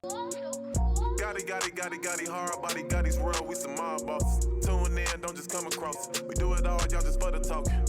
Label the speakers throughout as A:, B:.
A: Gotti, hard body, Gotti's world, we some mob bosses. Tune in, don't just come across. We do it all, y'all just for the talking.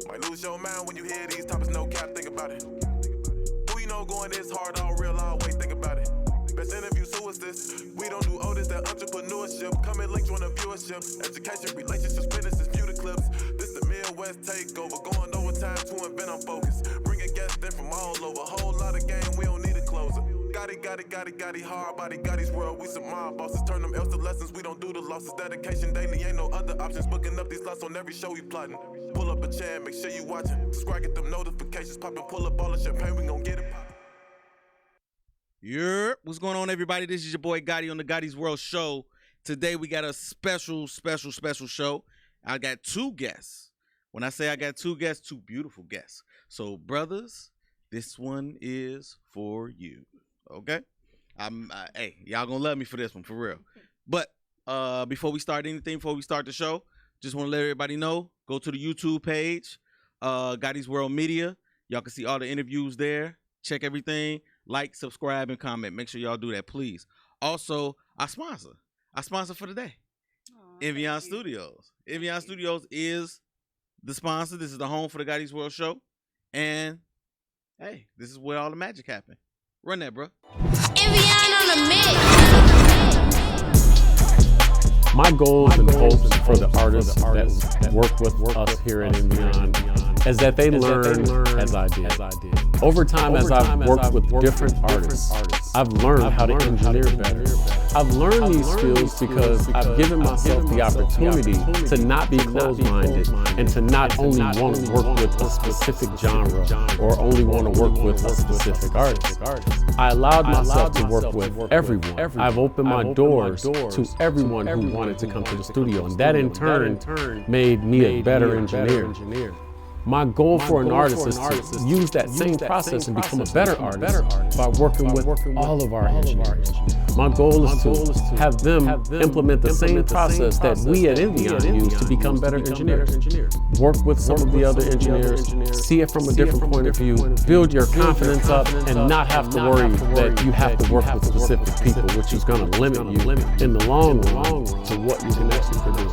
A: Might lose your mind when you hear these topics, no cap, think about it. Who you know going this hard, all real, always think about it. Best interviews, who is this? We don't do all this, that entrepreneurship. Come and link, join the viewership. Education, relationships, businesses, view the clips. This the Midwest takeover, going overtime to invent on focus. Bringing guests in from all over, whole lot of game, we don't need a closer. Gotti, hard body, Gotti's world, we some mob bosses. Turn them L's to lessons, we don't do the losses. Dedication daily, ain't no other options. Booking up these lots on every show we plotting. Pull up a chair, make sure you watching. Subscribe, get them notifications popping. Pull up all the champagne, we gon' get it poppin'.
B: Yep, what's going on, everybody? This is your boy Gotti on the Gotti's World Show. Today we got a special show. I got two guests. When I say I got two guests, two beautiful guests. So, brothers, this one is for you. Okay? Hey, y'all gonna love me for this one, for real. But before we start the show, just want to let everybody know, go to the YouTube page, Gotti's World Media. Y'all can see all the interviews there. Check everything. Like, subscribe, and comment. Make sure y'all do that, please. Also, our sponsor for the day, Evian Studios. Evian Studios is the sponsor. This is the home for the Gotti's World Show. And, hey, this is where all the magic happened. Run that, bro.
C: Evian on the mix.
D: My goals and hopes for the artists that work with us here at Evian is that they learn as I did. Over time, as I've worked with different artists, I've learned how to engineer better. I've learned these skills because I've given myself the opportunity to not be closed-minded and to not only want to work with a specific genre or only want to work with a specific artist. I allowed myself to work with everyone. I've opened my doors to everyone who wanted to come to the studio, and that in turn made me a better engineer. My goal for an artist is to use that same process and become a better artist by working with all of our engineers. My goal is to have them implement the same process that we at Evian use to become better engineers. Work with some of the other engineers, see it from a different point of view, build your confidence up, and not have to worry that you have to work with specific people, which is going to limit you in the long run to what you can actually produce.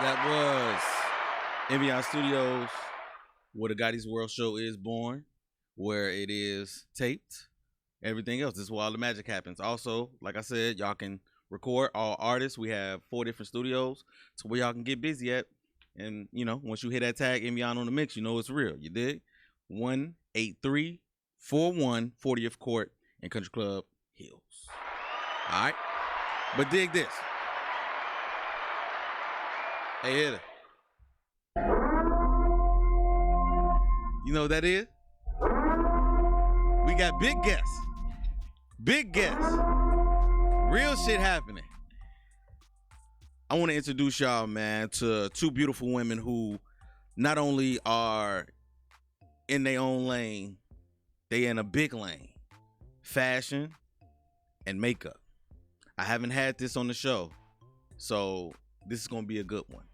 B: That was Evian Studios, where the Gotti's World Show is born, where it is taped. Everything else, this is where all the magic happens. Also, like I said, y'all can record all artists. We have 4 different studios, so where y'all can get busy at. And, you know, once you hit that tag, Evian on the mix, you know it's real. You dig? 18341 40th Court in Country Club Hills. All right? But dig this. Hey, hit it. You know what that is? We got big guests. Big guests. Real shit happening. I want to introduce y'all, man, to two beautiful women who not only are in their own lane, they in a big lane. Fashion and makeup. I haven't had this on the show, so this is going to be a good one.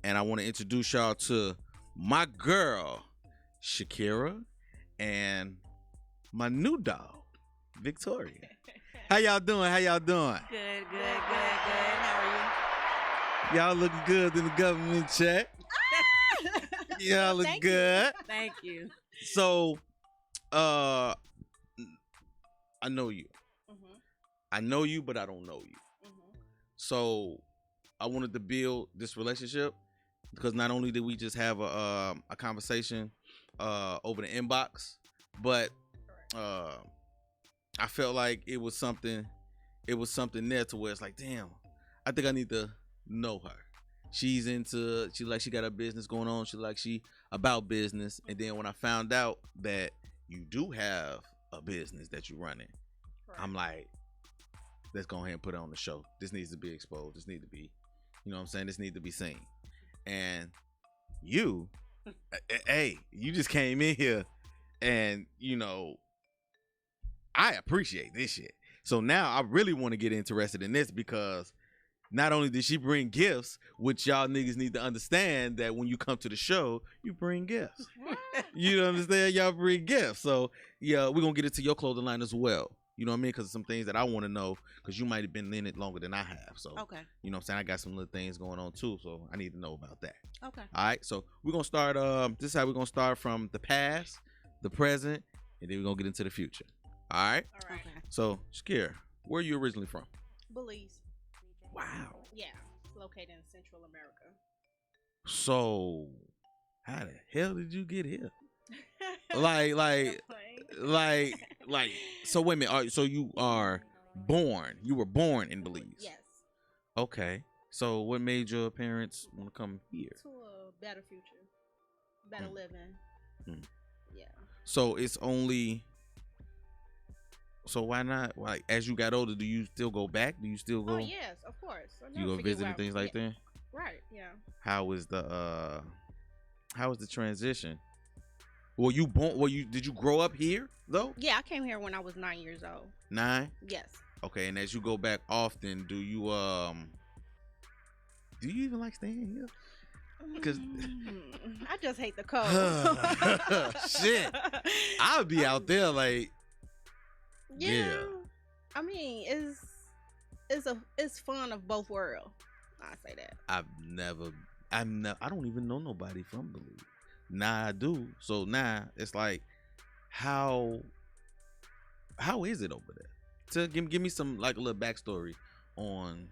B: And I want to introduce y'all to my girl, Shekara, and my new dog, Victoria. How y'all doing?
E: Good. How are you?
B: Y'all looking good in the government check. Y'all look good.
E: Thank you.
B: So, I know you.
E: Mm-hmm.
B: I know you, but I don't know you.
E: Mm-hmm.
B: So, I wanted to build this relationship because not only did we just have a conversation over the inbox, but I felt like it was something there to where it's like, damn, I think I need to know her. She got a business going on. She about business. And then when I found out that you do have a business that you're running,
E: Correct.
B: I'm like, let's go ahead and put it on the show. This needs to be exposed. This needs to be, you know what I'm saying? This needs to be seen. And you, hey, you just came in here and, you know, I appreciate this shit. So now I really want to get interested in this because not only did she bring gifts, which y'all niggas need to understand that when you come to the show, you bring gifts. You understand? Y'all bring gifts. So yeah, we're gonna get into your clothing line as well. You know what I mean? Because some things that I want to know, because you might have been in it longer than I have. So
E: Okay.
B: you know what I'm saying? I got some little things going on too, so I need to know about that.
E: Okay.
B: All right, so we're gonna start. This is how we're gonna start from the past, the present, and then we're gonna get into the future. All right.
F: All right.
E: Okay.
B: So Shekara, where are you originally from?
F: Belize.
B: Wow.
F: Yeah. It's located in Central America.
B: So how the hell did you get here? like. So wait a minute. All right, so you were born in Belize.
F: Yes.
B: Okay. So what made your parents want to come here?
F: To a better future. Better living.
B: Mm.
F: Yeah.
B: So it's only. So why not? Like as you got older, do you still go back? Do you still go?
F: Oh yes, of course. I'll
B: You
F: never
B: go
F: forget
B: visit
F: where
B: and things like that?
F: Right. Yeah.
B: How was the transition? Did you grow up here though?
F: Yeah, I came here when I was 9 years old.
B: 9?
F: Yes.
B: Okay, and as you go back often, do you even like staying here? 'Cause-
F: I just hate the cold.
B: Shit. I'll be out there like
F: Yeah. I mean, it's fun of both worlds. I say that.
B: I don't even know nobody from Belize. Nah, I do. So now it's like, how is it over there? To give me some like a little backstory on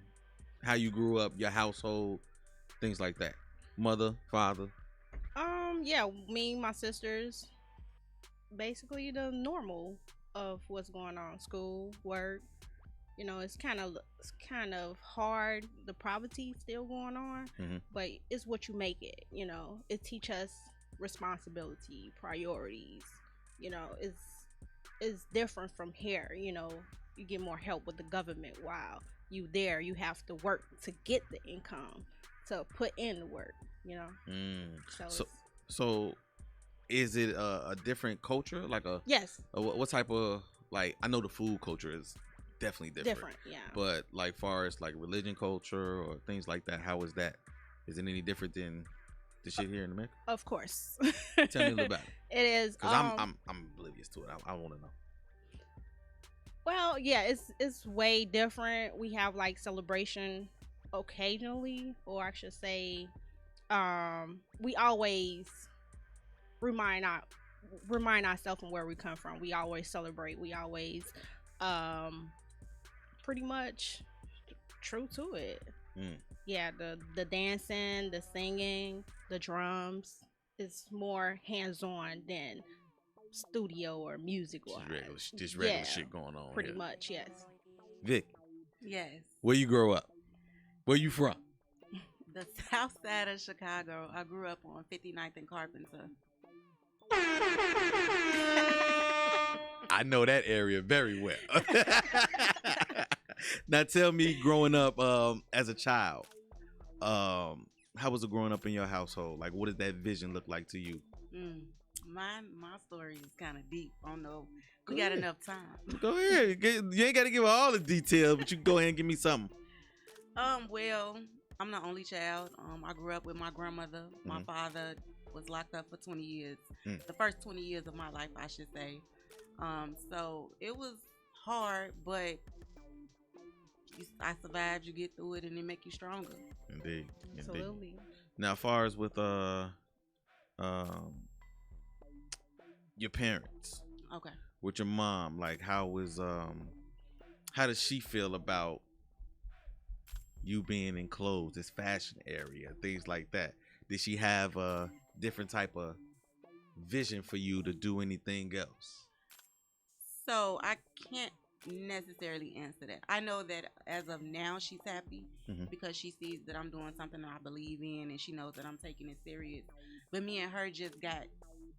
B: how you grew up, your household, things like that. Mother, father.
F: Yeah, me, my sisters, basically the normal of what's going on, school, work. You know, it's kind of hard. The poverty still going on, but it's what you make it. You know, it teach us responsibility, priorities. You know, it's different from here. You know, you get more help with the government while you there. You have to work to get the income to put in the work. You know,
B: so is it a different culture? Like
F: yes.
B: What type of, like, I know the food culture is definitely different.
F: Yeah.
B: But like far as like religion culture or things like that, how is that? Is it any different than the shit here in America?
F: Of course.
B: Tell me a little about it.
F: It is.
B: Cause I'm oblivious to it. I want to know.
F: Well, yeah, it's way different. We have like celebration occasionally, or I should say, we always remind ourselves from where we come from. We always celebrate. We always pretty much true to it. Yeah, the dancing, the singing, the drums is more hands-on than studio or music wise.
B: Just regular shit going on.
F: Pretty much, yes.
B: Vic,
E: Yes.
B: where you grow up? Where you from?
E: The south side of Chicago. I grew up on 59th and Carpenter.
B: I know that area very well. Now tell me, growing up as a child, how was it growing up in your household? Like, what did that vision look like to you?
E: My story is kind of deep. I don't know. We got enough time.
B: Go ahead. You ain't got to give all the details, but you can go ahead and give me something.
E: Well, I'm the only child. I grew up with my grandmother. My father was locked up for 20 years. The first 20 years of my life, I should say. So it was hard, but I survived. You get through it, and it make you stronger.
B: Indeed.
F: Absolutely.
B: Now, as far as with your parents,
E: Okay.
B: with your mom, like how does she feel about you being in clothes, this fashion area, things like that? Did she have a different type of vision for you to do anything else?
E: So I can't necessarily answer that. I know that as of now she's happy because she sees that I'm doing something that I believe in, and she knows that I'm taking it serious. But me and her just got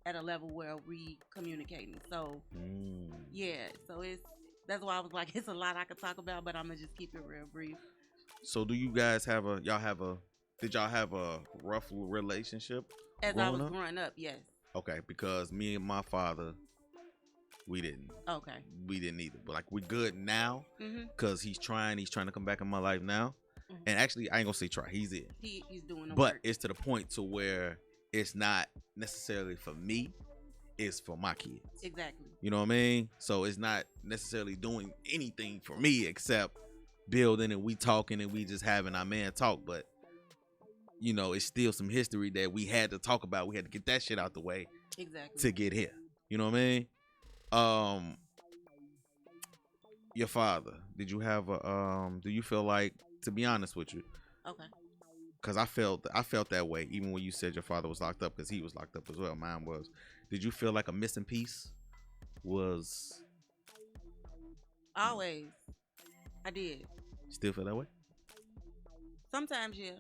E: at a level where we communicating. So yeah, so that's why I was like, it's a lot I could talk about, but I'm gonna just keep it real brief.
B: So do you guys did y'all have a rough relationship
E: As I was growing up, yes.
B: Okay, because me and my father, we didn't.
E: Okay.
B: We didn't either. But like, we're good now because he's trying to come back in my life now. And actually, I ain't gonna say try. He's in.
E: He's doing the
B: But
E: work.
B: it's to the point to where it's not necessarily for me. It's for my kids.
E: Exactly.
B: You know what I mean? So it's not necessarily doing anything for me except building and we talking and we just having our man talk. But you know, it's still some history that we had to talk about. We had to get that shit out the way
E: Exactly.
B: to get here. You know what I mean? Your father, did you have a do you feel like, to be honest with you,
E: Okay.
B: because I felt that way even when you said your father was locked up, because he was locked up as well. Mine was. Did you feel like a missing piece was?
E: Always. I did.
B: Still feel that way?
E: Sometimes, yeah.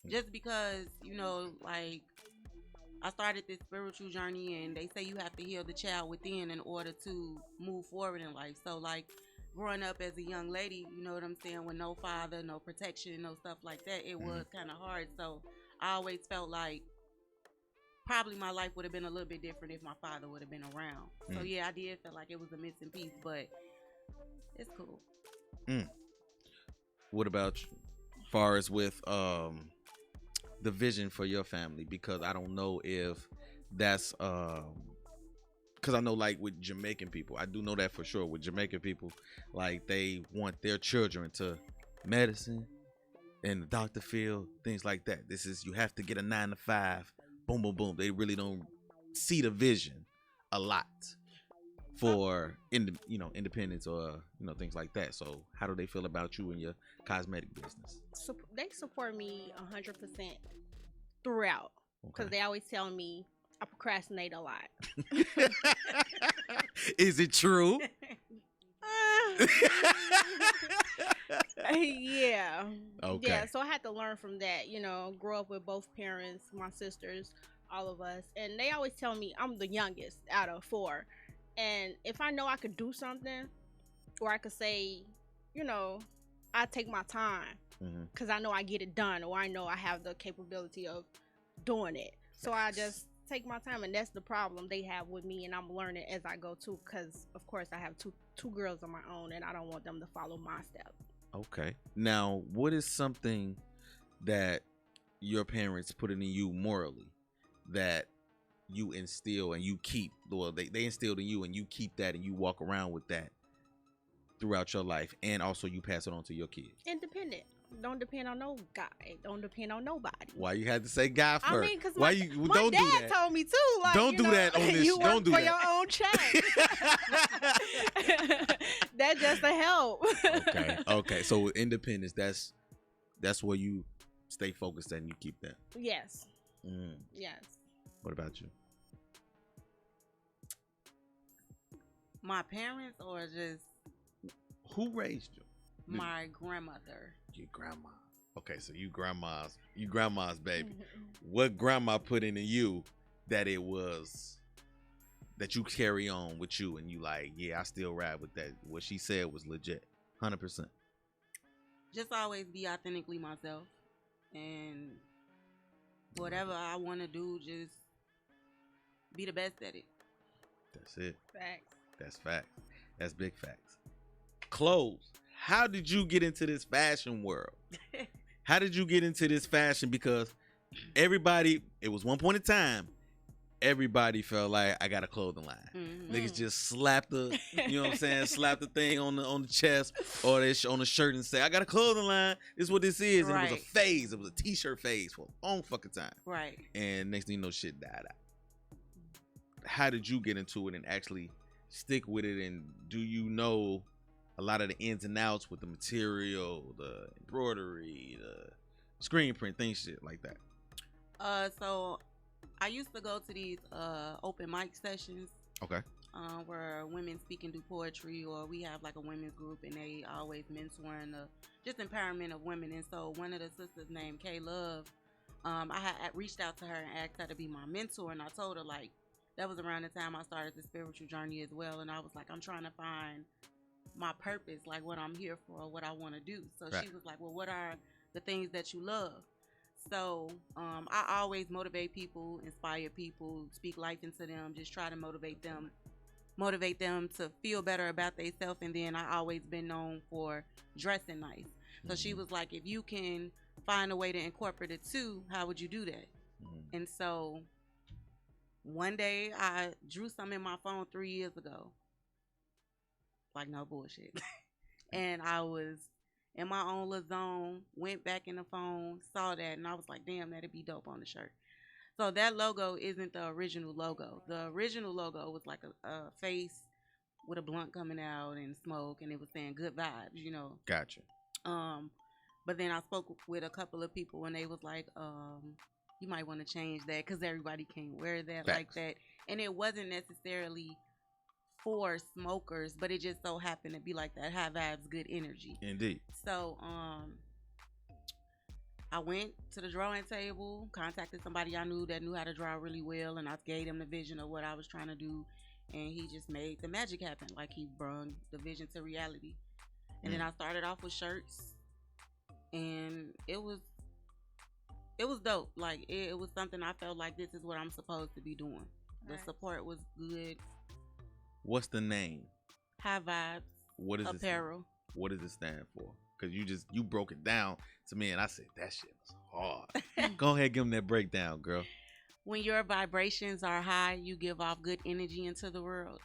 E: Just because, you know, like, I started this spiritual journey and they say you have to heal the child within in order to move forward in life. So, like, growing up as a young lady, you know what I'm saying, with no father, no protection, no stuff like that, it was kind of hard. So, I always felt like probably my life would have been a little bit different if my father would have been around. So, yeah, I did feel like it was a missing piece, but it's cool.
B: What about you? Far as with the vision for your family, because I don't know if that's because I know, like, with Jamaican people, I do know that for sure. With Jamaican people, like, they want their children to medicine in the doctor field, things like that. This is, you have to get a 9 to 5, boom, boom, boom. They really don't see the vision a lot for independence or things like that. So how do they feel about you and your cosmetic business?
F: So they support me 100% throughout, because they always tell me I procrastinate a lot.
B: Is it true?
F: Yeah.
B: Okay.
F: Yeah, so I had to learn from that, grow up with both parents, my sisters, all of us. And they always tell me I'm the youngest out of 4. And if I know I could do something, or I could say, I take my time because I know I get it done, or I know I have the capability of doing it. So I just take my time, and that's the problem they have with me, and I'm learning as I go too, because of course I have two girls of my own, and I don't want them to follow my steps. Okay.
B: Now, what is something that your parents put in you morally that you instill and you keep? Well, they instilled in you and you keep that and you walk around with that throughout your life, and also you pass it on to your kids.
F: Independent. Don't depend on no guy. Don't depend on nobody.
B: Why you had to say guy first?
F: I mean, because
B: my
F: dad
B: do
F: told me too. Like,
B: don't do that on this.
F: You
B: don't do
F: work for
B: that.
F: your own check. That's just a help.
B: Okay. So with independence, that's where you stay focused and you keep that.
F: Yes. Yes.
B: What about you?
E: My parents, or just
B: who raised you?
E: My grandmother.
B: Your grandma. Okay, so you grandma's baby. What grandma put into you that it was that you carry on with you, and you like, yeah, I still ride with that. What she said was legit, 100%.
E: Just always be authentically myself, and whatever I want to do, just be the best at it.
B: That's it.
F: Facts.
B: That's facts. That's big facts. Clothes. How did you get into this fashion world? How did you get into this fashion? Because everybody, it was one point in time, everybody felt like I got a clothing line. Niggas just slap the, slap the thing on the chest or on the shirt and say, I got a clothing line. This is what this is. And it was a phase. It was a t-shirt phase for a long fucking time.
E: Right.
B: And next thing you know, shit died out. How did you get into it and actually stick with it? And do you know a lot of the ins and outs with the material, the embroidery, the screen print, things, shit like that?
E: So I used to go to these open mic sessions.
B: Okay.
E: Where women speak and do poetry, or we have like a women's group, and they always mentoring just empowerment of women. And so one of the sisters named K Love, I had reached out to her and asked her to be my mentor, and I told her, like, that was around the time I started the spiritual journey as well, and I was like, I'm trying to find my purpose, like what I'm here for, what I want to do. So she was like, well, what are the things that you love? So I always motivate people, inspire people, speak life into them, just try to motivate them to feel better about themselves. And then I always been known for dressing nice. So she was like, if you can find a way to incorporate it too, how would you do that? And so one day I drew something in my phone 3 years ago. Like, no bullshit. And I was in my own little zone, went back in the phone, saw that, and I was like, damn, that'd be dope on the shirt. So that logo isn't the original logo. The original logo was like a face with a blunt coming out and smoke, and it was saying good vibes, you know.
B: Gotcha.
E: But then I spoke with a couple of people, and they was like, you might want to change that because everybody can't wear that like that. And it wasn't necessarily for smokers, but it just so happened to be like that. High vibes, good energy.
B: Indeed.
E: So I went to the drawing table, contacted somebody I knew that knew how to draw really well, and I gave him the vision of what I was trying to do, and he just made the magic happen. Like, he brought the vision to reality. And then I started off with shirts, and it was dope. Like, it was something I felt like this is what I'm supposed to be doing. The support was good.
B: What's the name?
E: High Vibes.
B: What is
E: Apparel.
B: What does it stand for? Because you broke it down to me, and I said, that shit was hard. Go ahead, give them that breakdown, girl.
E: When your vibrations are high, you give off good energy into the world.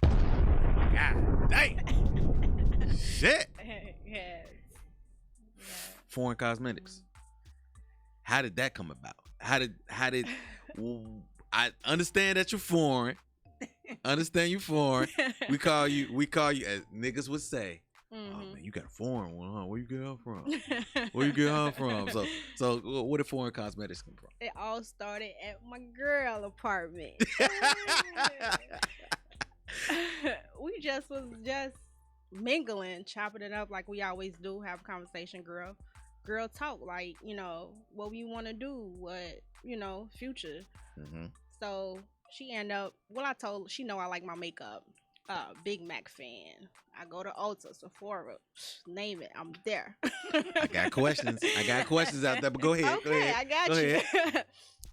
B: God dang. Shit.
F: Yes.
B: Foreign cosmetics. How did that come about? How did I understand that you're foreign. Understand you foreign. We call you as niggas would say. Oh man, you got a foreign one, huh? Where you get her from? Where you get her from? So where did foreign cosmetics come from?
F: It all started at my girl apartment. We was just mingling, chopping it up like we always do, have a conversation, girl talk, like, you know, what we want to do, what, you know, future. So she ended up, she know I like my makeup. Big Mac fan. I go to Ulta, Sephora, name it, I'm there.
B: I got questions out there, but go ahead.
F: Okay,
B: go ahead.
F: I got
B: go
F: you.
B: Ahead.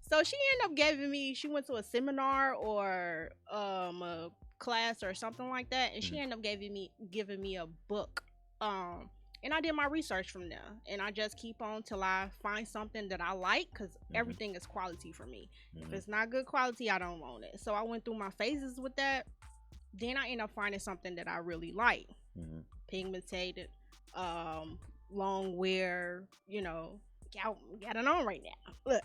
F: So she ended up she went to a seminar or a class or something like that, and she ended up giving me a book. And I did my research from there, and I just keep on till I find something that I like, because everything is quality for me. If it's not good quality, I don't want it. So I went through my phases with that. Then I ended up finding something that I really like. Pigmented, long wear, you know. Got it on right now. Look,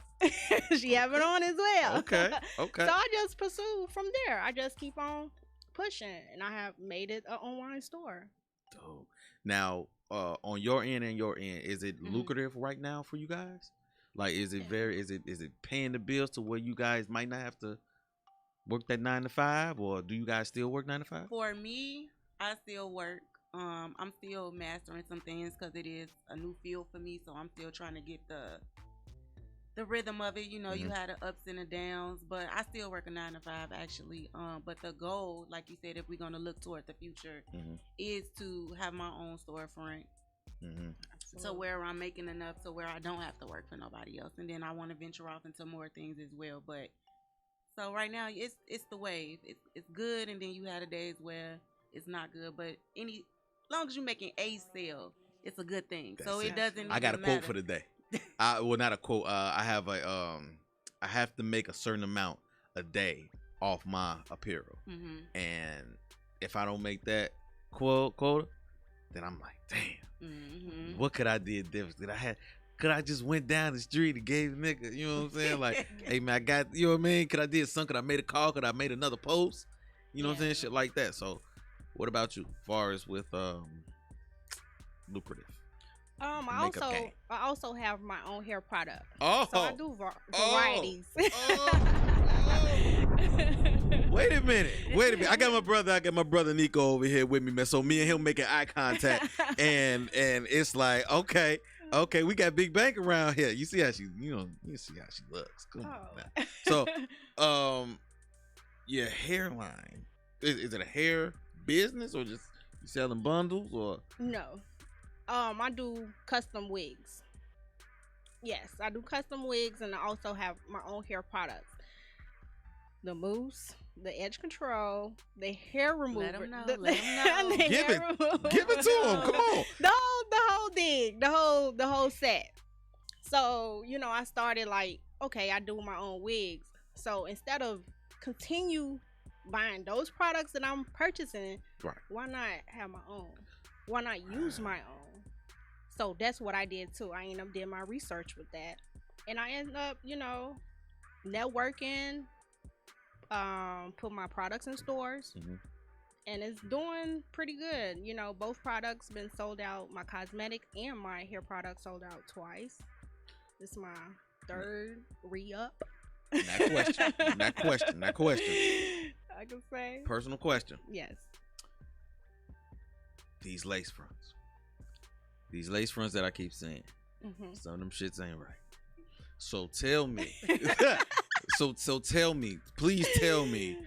F: she have it on as well.
B: Okay.
F: So I just pursue from there. I just keep on pushing, and I have made it an online store.
B: Dope. Now, on your end and your end, is it lucrative right now for you guys? Like, is it paying the bills to where you guys might not have to work that 9 to 5, or do you guys still work 9 to 5?
E: For me, I still work. I'm still mastering some things because it is a new field for me, so I'm still trying to get the rhythm of it. You know, you had the ups and the downs, but I still work a 9 to 5 actually. But the goal, like you said, if we're gonna look toward the future, is to have my own storefront. So where I'm making enough so where I don't have to work for nobody else, and then I want to venture off into more things as well. But so right now it's the wave. It's good, and then you have the days where it's not good. But long as you're making a sale, it's a good thing. So it doesn't.
B: I got a
E: matter.
B: quote for the day. Well, not a quote. I have to make a certain amount a day off my apparel, and if I don't make that quota, then I'm like, damn, what could I did different? Could I just went down the street and gave the nigga, you know what I'm saying? Like, hey man, I got, you know what I mean? Could I did something? Could I made a call? Could I made another post? You know what I'm saying? Shit like that. So, what about you, as far as with lucrative?
F: I also have my own hair product.
B: Oh,
F: so I do varieties.
B: Wait a minute. I got my brother Nico over here with me, man. So me and him making eye contact, and it's like, okay, we got Big Bank around here. You see how she, you see how she looks. Come on now. So, your hairline, is it a hair business or just you selling bundles or?
F: No. I do custom wigs. Yes, I do custom wigs, and I also have my own hair products. The mousse, the edge control, the hair remover.
E: Let them know.
B: Give it to them. Come on.
F: The whole whole thing, the whole set. So, I started like, okay, I do my own wigs. So instead of continue buying those products that I'm purchasing,
B: Right.
F: why not have my own? Why not use my own? So that's what I did too. I ended up doing my research with that. And I ended up, networking, put my products in stores.
B: Mm-hmm.
F: And it's doing pretty good. Both products been sold out. My cosmetic and my hair product sold out twice. This is my third re-up.
B: That question.
F: I can say.
B: Personal question.
F: Yes.
B: These lace fronts that I keep seeing.
F: Mm-hmm.
B: Some of them shits ain't right. So tell me. so tell me. Please tell me.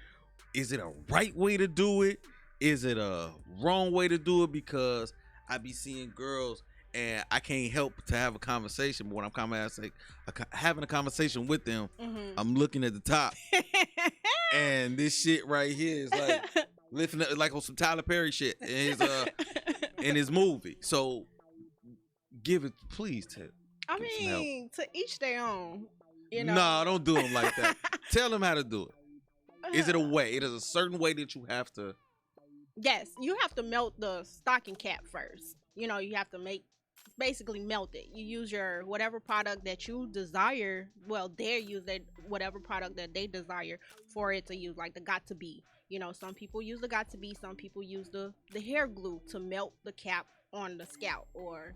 B: Is it a right way to do it? Is it a wrong way to do it? Because I be seeing girls and I can't help to have a conversation. But when I'm having a conversation with them,
F: Mm-hmm.
B: I'm looking at the top. And this shit right here is like lifting up like on some Tyler Perry shit in his movie. So give it, please tell.
F: I mean, to each their own.
B: No, don't do them like that. Tell them how to do it. Is it a way? It is a certain way that you have to.
F: Yes, you have to melt the stocking cap first. You have to basically melt it. You use your whatever product that you desire. Well, they use whatever product that they desire for it to use, like the Got to Be. Some people use the Got to Be. Some people use the hair glue to melt the cap on the scalp. Or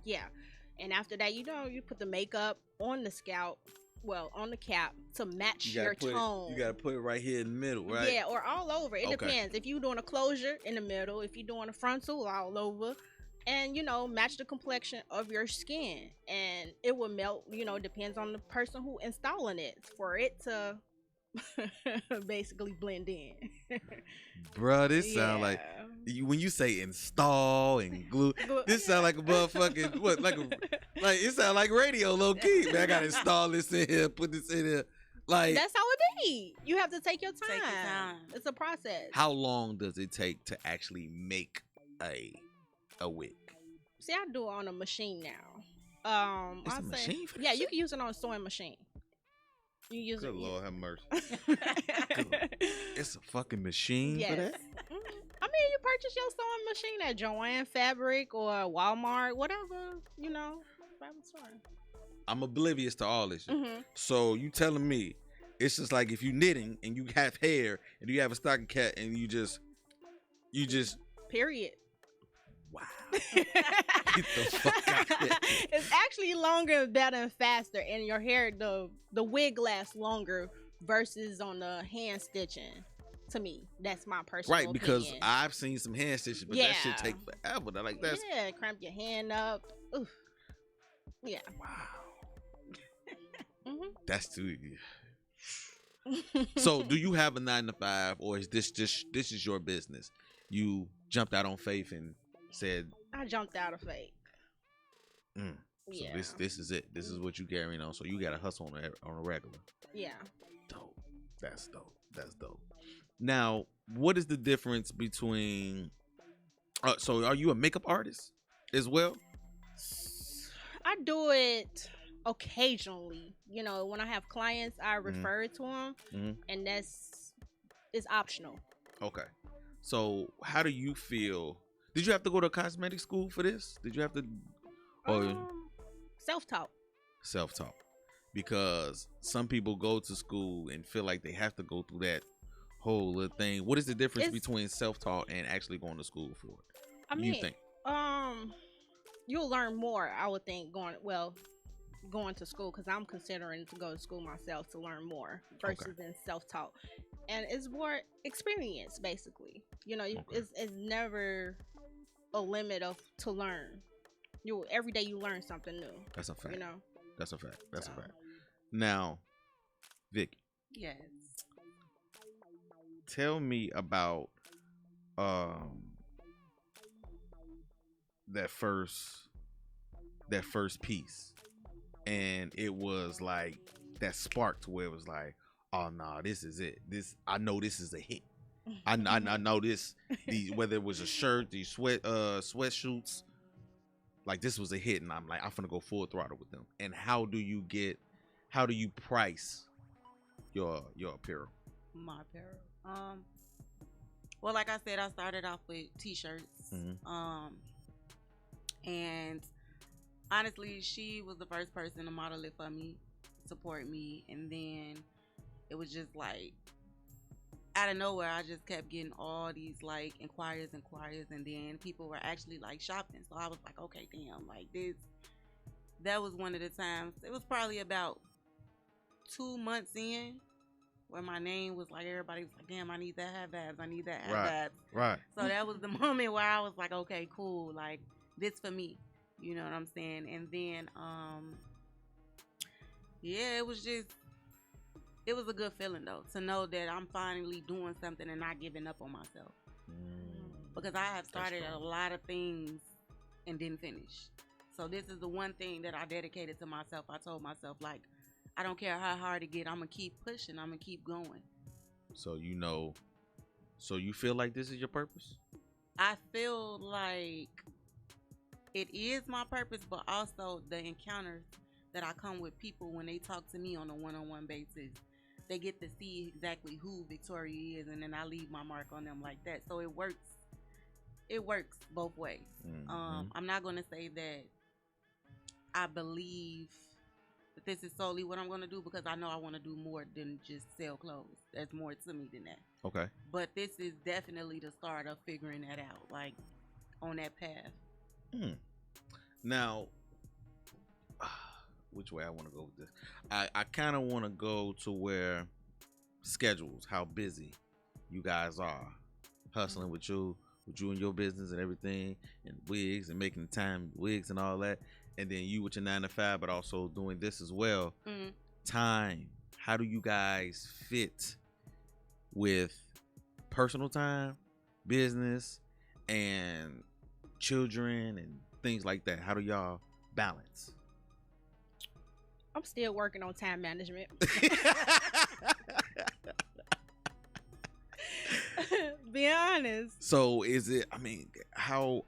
F: and after that, you put the makeup on the scalp. Well, on the cap to match your tone.
B: You gotta put it right here in the middle, right?
F: Yeah, or all over. It depends. If you're doing a closure, in the middle. If you're doing a frontal, all over. And, match the complexion of your skin. And it will melt, depends on the person who installing it for it to basically blend in.
B: Bruh, this sound like, when you say install and glue, this sound like a motherfucking, it sound like radio low key. Man, I gotta install this in here, put this in here. Like,
F: that's how it be. You have to take your time. It's a process.
B: How long does it take to actually make a wig?
F: See, I do it on a machine now.
B: It's a machine for this?
F: Yeah, you can use it on a sewing machine. You use
B: Good
F: it.
B: Lord have mercy. It's a fucking machine for that?
F: Mm-hmm. I mean, you purchase your sewing machine at Joann Fabric or Walmart, whatever, fabric store.
B: I'm oblivious to all this shit.
F: Mm-hmm.
B: So you telling me it's just like if you knitting and you have hair and you have a stocking cap and you just
F: period.
B: Wow. Get the fuck out of here.
F: It's actually longer, better, and faster, and your hair, the wig lasts longer versus on the hand stitching. To me, that's my personal
B: right, because
F: opinion.
B: I've seen some hand stitches, but that shit take forever. That's
F: cramp your hand up. Oof. Yeah.
B: Wow.
F: Mm-hmm.
B: That's too. So, do you have a 9-to-5, or is this is your business? You jumped out on faith and said,
F: I jumped out of faith.
B: So this is it. This is what you carrying on. So you got to hustle on a regular.
F: Yeah.
B: Dope. That's dope. Now, what is the difference between? So, are you a makeup artist as well?
F: I do it occasionally. When I have clients, I refer to them, and it's optional.
B: Okay. So, how do you feel? Did you have to go to cosmetic school for this? Did you have to?
F: Self-taught.
B: Self-taught. Because some people go to school and feel like they have to go through that whole little thing. What is the difference between self-taught and actually going to school for it?
F: I mean,
B: you think?
F: You'll learn more, I would think, going to school, because I'm considering to go to school myself to learn more versus than self-taught. And it's more experience, basically. It's never a limit to learn. Every day you learn something new.
B: That's a fact. That's a fact. That's a fact. Now, Vicky.
E: Yes.
B: Tell me about that first piece, and it was like that spark to where it was like, oh no, this is it. I know this is a hit. I know this. Whether it was a shirt, these sweatshirts, like this was a hit, and I'm like, I'm gonna go full throttle with them? And how do you price your apparel?
E: My apparel. Well, like I said, I started off with t-shirts. And honestly, she was the first person to model it for me, support me, and then it was just like out of nowhere, I just kept getting all these like inquiries, and then people were actually like shopping. So I was like, okay, damn, like this. That was one of the times. It was probably about 2 months in where my name was like, everybody was like, damn, I need that have abs. I need that have abs.
B: Right.
E: So that was the moment where I was like, okay, cool, like this for me. You know what I'm saying? And then, yeah, it was a good feeling though, to know that I'm finally doing something and not giving up on myself. Because I have started a lot of things and didn't finish. So this is the one thing that I dedicated to myself. I told myself, like, I don't care how hard it get, I'm gonna keep pushing, I'm gonna keep going.
B: So so you feel like this is your purpose?
E: I feel like it is my purpose, but also the encounters that I come with people when they talk to me on a one-on-one basis. They get to see exactly who Victoria is, and then I leave my mark on them like that. So it works. It works both ways. I'm not going to say that I believe that this is solely what I'm going to do, because I know I want to do more than just sell clothes. There's more to me than that.
B: Okay.
E: But this is definitely the start of figuring that out, like on that path.
B: Now, which way I want to go with this? I kind of want to go to where schedules, how busy you guys are, hustling with you and your business and everything, and wigs and making time, wigs and all that, and then you with your 9 to 5, but also doing this as well. Time. How do you guys fit with personal time, business, and children and things like that? How do y'all balance?
F: I'm still working on time management. Be honest.
B: So is it, I mean, how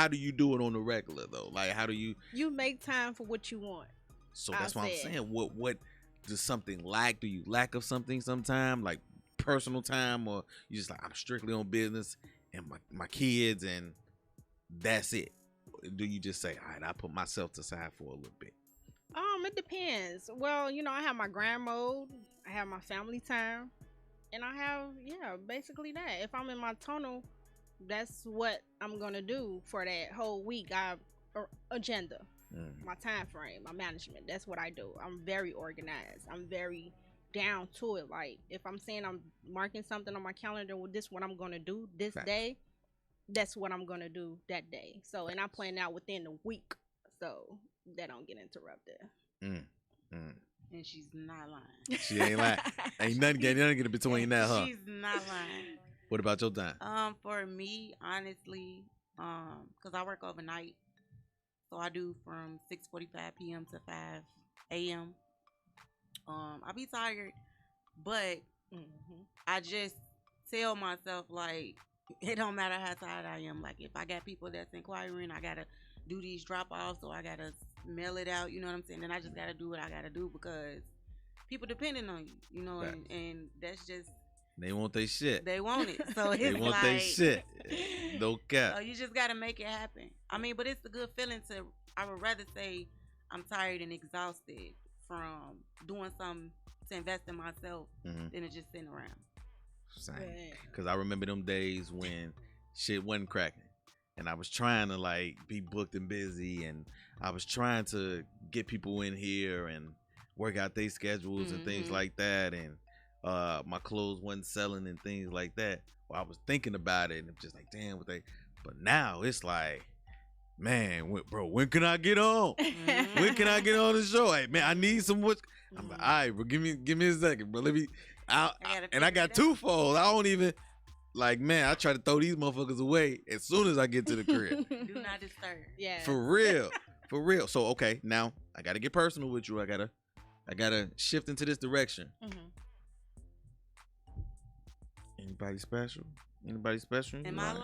B: do you do it on the regular though? Like, how do you
F: make time for what you want?
B: So that's what I'm saying. What does something lack? Do you lack of something sometime, like personal time, or you just like, I'm strictly on business and my kids and that's it? Do you just say, all right, I put myself to side for a little bit?
F: It depends. Well, I have my grind mode, I have my family time, and I have, basically that. If I'm in my tunnel, that's what I'm gonna do for that whole week. I agenda, my time frame, my management. That's what I do. I'm very organized. I'm very down to it. Like, if I'm saying I'm marking something on my calendar, well, this what I'm gonna do this day, that's what I'm gonna do that day. So, and I plan out within the week, so that don't get interrupted.
E: And she's not lying.
B: She ain't lying. Ain't nothing getting between that, huh?
E: She's not lying.
B: What about your time?
E: For me, honestly, because I work overnight, so I do from 6:45 p.m. to 5 a.m. I be tired, but I just tell myself, like, it don't matter how tired I am. Like, if I got people that's inquiring, I gotta do these drop-offs, so I gotta mail it out, you know what I'm saying? And I just gotta do what I gotta do, because people depending on you, and that's just,
B: they want their shit.
E: They want it. So it's
B: they want
E: like,
B: their shit. No cap.
E: So you just gotta make it happen. I mean, but it's a good feeling to, I would rather say I'm tired and exhausted from doing something to invest in myself than to just sitting around.
B: Same. Because I remember them days when shit wasn't cracking, and I was trying to like be booked and busy, and I was trying to get people in here and work out their schedules and things like that, and my clothes wasn't selling and things like that. Well, I was thinking about it and just like, damn, but now it's like, man, when can I get on? When can I get on the show? Hey, man, I need some what? I'm like, all right, bro, give me a second, bro. I got twofold. I don't even, like, man, I try to throw these motherfuckers away as soon as I get to the crib.
E: Do not disturb.
F: Yeah.
B: For real. So, okay, now I got to get personal with you. I gotta shift into this direction. Anybody special? In
E: my life?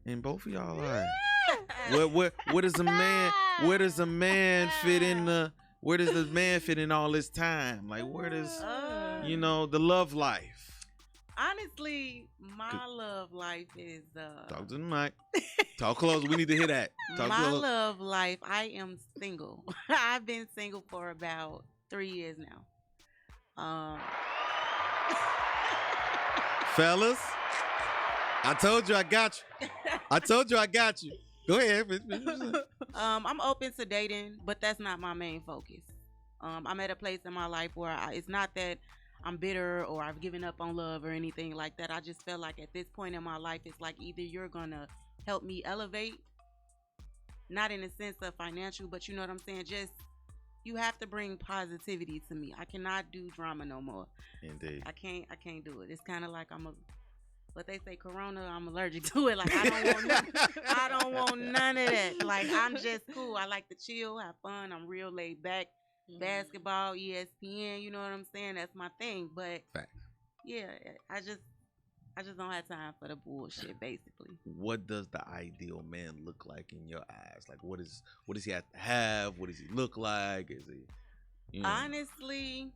B: In both of y'all life? Where does a man? Where does a man fit in the? Where does the man fit in all this time? Like, where does the love life?
E: Honestly, my love life is
B: Talk to the mic. Talk close. We need to hear that. Talk
E: my
B: close.
E: love life. I am single. I've been single for about 3 years now.
B: Fellas, I told you I got you. I told you I got you. Go ahead.
E: I'm open to dating, but that's not my main focus. I'm at a place in my life where it's not that I'm bitter or I've given up on love or anything like that. I just feel like at this point in my life, it's like either you're gonna help me elevate, not in the sense of financial, but you know what I'm saying? Just you have to bring positivity to me. I cannot do drama no more.
B: Indeed.
E: I can't do it. It's kind of like but they say Corona, I'm allergic to it. Like I don't want none of that. Like I'm just cool. I like to chill, have fun. I'm real laid back. Basketball, ESPN, you know what I'm saying? That's my thing. But
B: Facts.
E: yeah, I just don't have time for the bullshit, basically.
B: What does the ideal man look like in your eyes? Like what does he have to have? What does he look like? Is he
E: Honestly,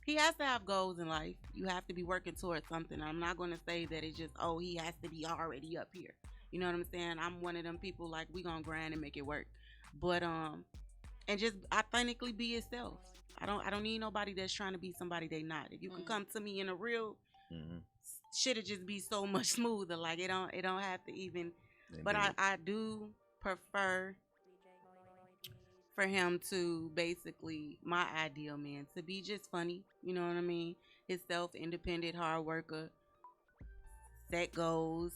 E: he has to have goals in life. You have to be working towards something. I'm not going to say that it's just, he has to be already up here. You know what I'm saying? I'm one of them people like we going to grind and make it work. But and just authentically be yourself. I don't need nobody that's trying to be somebody they not. If you can come to me in a real shit'll just be so much smoother. Like it don't have to even. Indeed. But I do prefer for him to basically, my ideal man, to be just funny. You know what I mean? His self-independent, hard worker, set goals.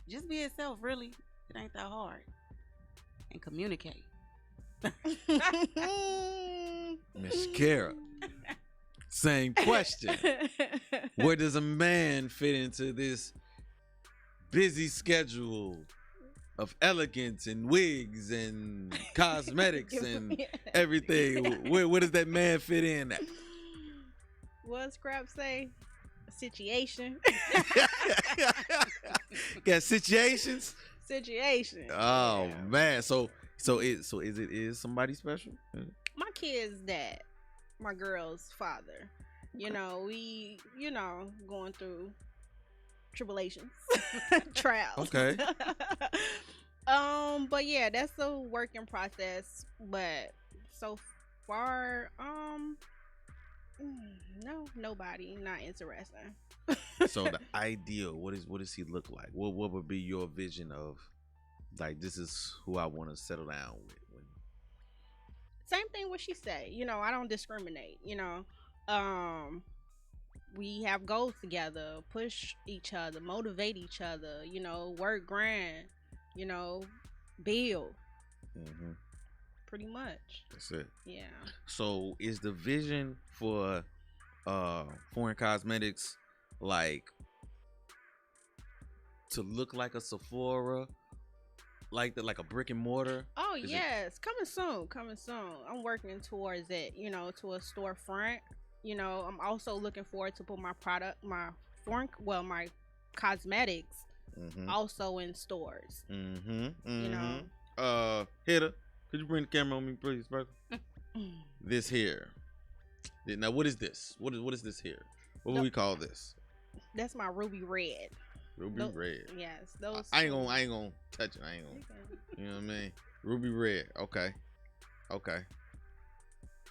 E: Just be yourself, really. It ain't that hard. And communicate.
B: Miss Shekara, same question. Where does a man fit into this busy schedule of elegance and wigs and cosmetics and everything? Where does that man fit in at?
F: What Scrap say? Situation.
B: Got situations?
F: Situation.
B: Oh man. So is somebody special?
F: My kid's dad, my girl's father. You know, we going through tribulations, trials.
B: Okay.
F: But yeah, that's a working process. But so far, no, nobody, not interesting.
B: So the ideal, what does he look like? What would be your vision of, like, this is who I want to settle down with?
F: Same thing what she said. You know, I don't discriminate. You know, we have goals together, push each other, motivate each other. You know, work grind. You know, build.
B: Mm-hmm.
F: Pretty much.
B: That's it.
F: Yeah.
B: So is the vision for Foreign Cosmetics like to look like a Sephora, like a brick and mortar?
F: Oh yes, coming soon. I'm working towards it. You know, to a storefront. You know, I'm also looking forward to put my cosmetics also in stores.
B: Mm-hmm.
F: You know.
B: Hitter, could you bring the camera on me, please, brother? This here. Now, what is this? What is this here? What would we call this?
F: That's my ruby red.
B: Ruby red.
F: Yes, those.
B: I ain't gonna touch it. I ain't gonna. You know what I mean? Ruby red. Okay.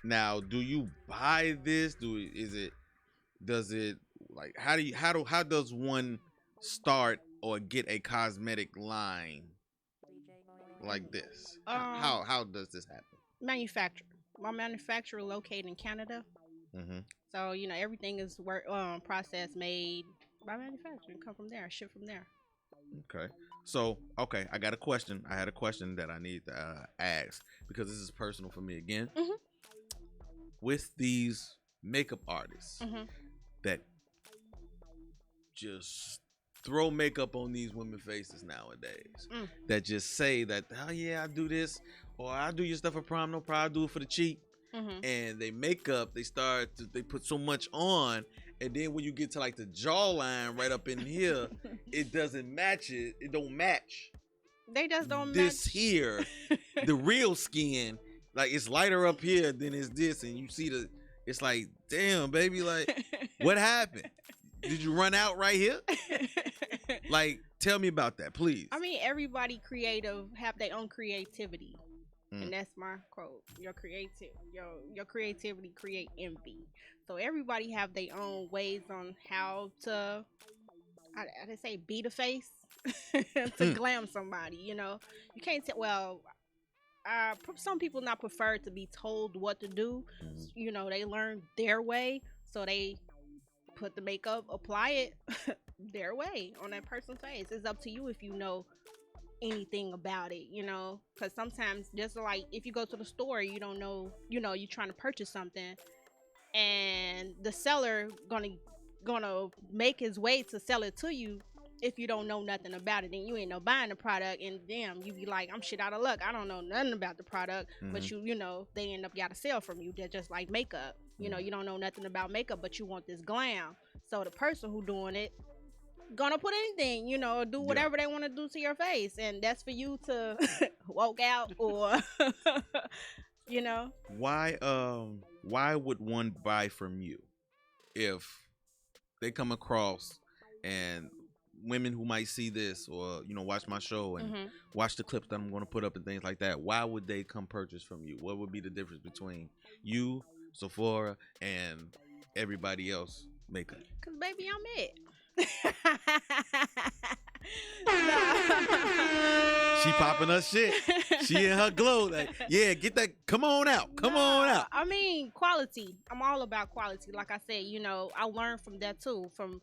B: Now, do you buy this? Does it like how does one start or get a cosmetic line like this? How does this happen?
F: Manufacturer. My manufacturer located in Canada.
B: Mm-hmm.
F: So you know everything is process made by manufacturing, come from there, ship from there.
B: Okay. So I got a question. I had a question that I need to ask because this is personal for me again.
F: Mm-hmm.
B: With these makeup artists that just throw makeup on these women's faces nowadays, that just say that, oh yeah, I do this, or I do your stuff for prom, no problem, I do it for the cheap. and they makeup, they put so much on, and then when you get to like the jawline right up in here, it doesn't match it. It don't match.
F: They just don't
B: This
F: match.
B: here, the real skin, like it's lighter up here than it's this, and you see it's like, damn, baby, like what happened? Did you run out right here? Like, tell me about that, please.
F: I mean, everybody creative have their own creativity. And that's my quote. Your creativity create envy. So everybody have their own ways on how to I say beat a face to glam somebody, you know. You can't say, well, some people not prefer to be told what to do. You know, they learn their way, so they put the makeup, apply it their way on that person's face. It's up to you if you know anything about it, you know, because sometimes just like if you go to the store, you don't know, you know, you're trying to purchase something, and the seller gonna make his way to sell it to you. If you don't know nothing about it, then you ain't no buying the product, and damn, you be like, I'm shit out of luck. I don't know nothing about the product, but you know, they end up gotta sell from you. They're just like makeup. You know, you don't know nothing about makeup, but you want this glam. So the person who doing it gonna put anything, you know, do whatever they want to do to your face, and that's for you to walk out or you know. Why
B: would one buy from you if they come across and women who might see this or, you know, watch my show and watch the clips that I'm going to put up and things like that, why would they come purchase from you? What would be the difference between you, Sephora, and everybody else makeup?
F: Cause baby, I'm it.
B: She popping her shit. She in her glow. Like, yeah, get that. Come on out. Come on out.
F: I mean, quality. I'm all about quality. Like I said, you know, I learned from that too. From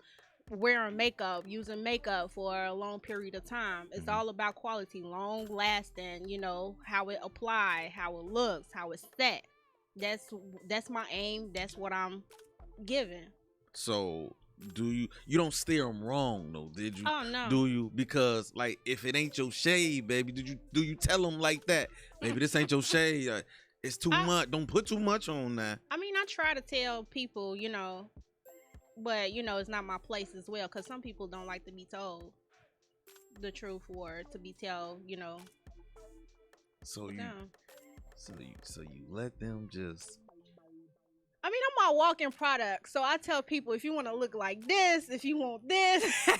F: wearing makeup, using makeup for a long period of time. It's all about quality, long lasting. You know, how it apply, how it looks, how it's set. That's my aim. That's what I'm giving.
B: So, you don't steer them wrong though, did you?
F: Oh no.
B: Do you? Because like, if it ain't your shade, baby, do you tell them like that, baby? This ain't your shade. It's too much. Don't put too much on that.
F: I mean, I try to tell people, you know, but you know, it's not my place as well. Cause some people don't like to be told the truth or to be told, you know.
B: So you let them just.
F: I mean, I'm my walking product, so I tell people, if you want to look like this, if you want this, you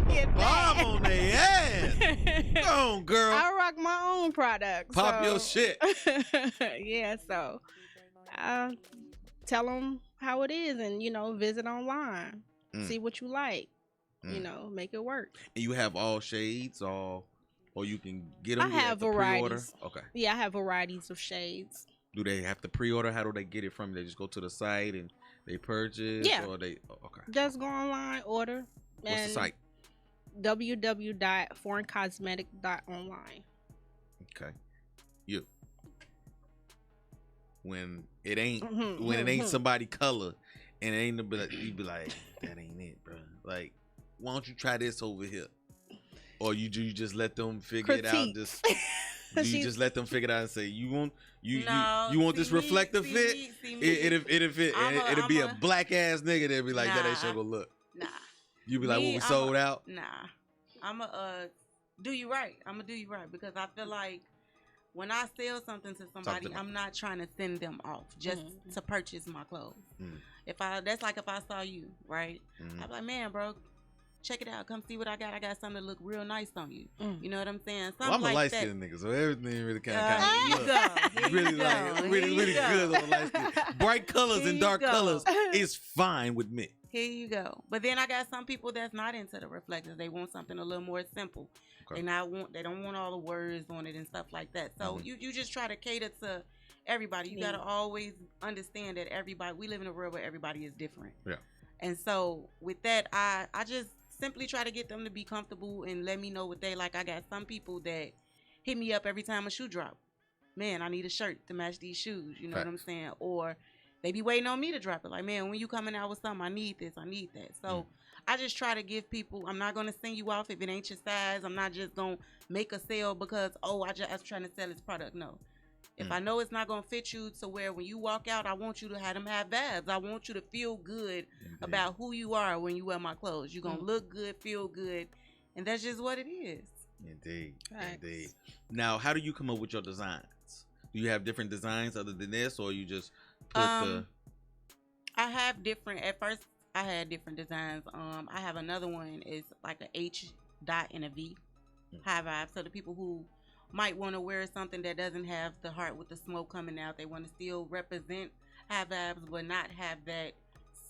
F: get that.
B: Bomb on their ass. Go on, girl.
F: I rock my own product.
B: Pop your shit.
F: Yeah, so I tell them how it is, and you know, visit online, see what you like, you know, make it work.
B: And you have all shades, or you can get them.
F: I have varieties.
B: Okay.
F: Yeah, I have varieties of shades.
B: Do they have to pre-order? How do they get it from you? They just go to the site and they purchase?
F: Yeah.
B: Or they, okay.
F: Just go online, order.
B: What's the site?
F: www.foreigncosmetic.online.
B: Okay. You. When it ain't somebody color and it ain't you be like, that ain't it, bro. Like, why don't you try this over here? Or you just let them figure it out? Just do you just let them figure it out and say, you want this reflective fit? It'll fit. It'll be a black ass nigga that'll be like, that ain't sure gonna look.
E: Nah.
B: You be like, well, we sold out?
E: Nah. I'ma do you right. I'ma do you right, because I feel like when I sell something to somebody, I'm not trying to send them off just to purchase my clothes. That's like if I saw you, right? I'm like, man, bro, check it out. Come see what I got. I got something that look real nice on you. You know what I'm saying? Something
B: I'm a
E: like
B: light
E: that.
B: skinned nigga, so everything really kind of
E: Really
B: really good on the light skin. Bright colors and dark colors is fine with me.
E: Here you go. But then I got some people that's not into the reflectors. They want something a little more simple. Okay. They don't want all the words on it and stuff like that. So you just try to cater to everybody. You gotta always understand that we live in a world where everybody is different. Yeah. And so with that, I just simply try to get them to be comfortable and let me know what they like. I got some people that hit me up every time a shoe drop. Man, I need a shirt to match these shoes. You know what I'm saying? Or they be waiting on me to drop it. Like, man, when you coming out with something, I need this, I need that. So I just try to give people, I'm not going to send you off if it ain't your size. I'm not just going to make a sale because, I'm trying to sell this product. No. If I know it's not gonna fit you to where when you walk out, I want you to have them have vibes. I want you to feel good about who you are when you wear my clothes. You're gonna look good, feel good, and that's just what it is.
B: Indeed.
F: Facts.
B: Indeed. Now, how do you come up with your designs? Do you have different designs other than this, or you just put
E: I have different. At first, I had different designs. I have another one. It's like a H dot and a V. High vibe. So the people who might want to wear something that doesn't have the heart with the smoke coming out, they want to still represent high vibes, but not have that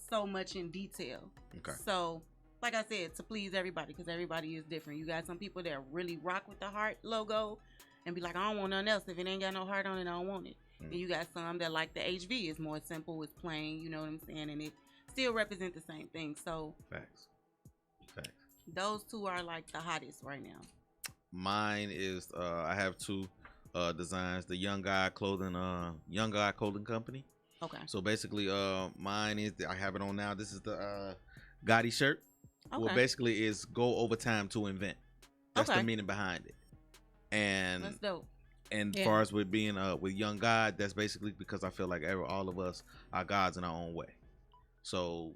E: so much in detail.
B: Okay.
E: So, like I said, to please everybody, because everybody is different. You got some people that really rock with the heart logo and be like, I don't want nothing else. If it ain't got no heart on it, I don't want it. And you got some that like the HV. It's more simple, it's plain, you know what I'm saying? And it still represent the same thing. So
B: Facts.
E: those two are like the hottest right now.
B: Mine is I have two designs. The Young Guy Clothing Company.
E: Okay.
B: So basically, mine is I have it on now. This is the Gotti shirt.
E: Okay.
B: Well, basically, is go overtime to invent. That's the meaning behind it. And
E: That's dope.
B: And as far as with being with Young God, that's basically because I feel like all of us are gods in our own way. So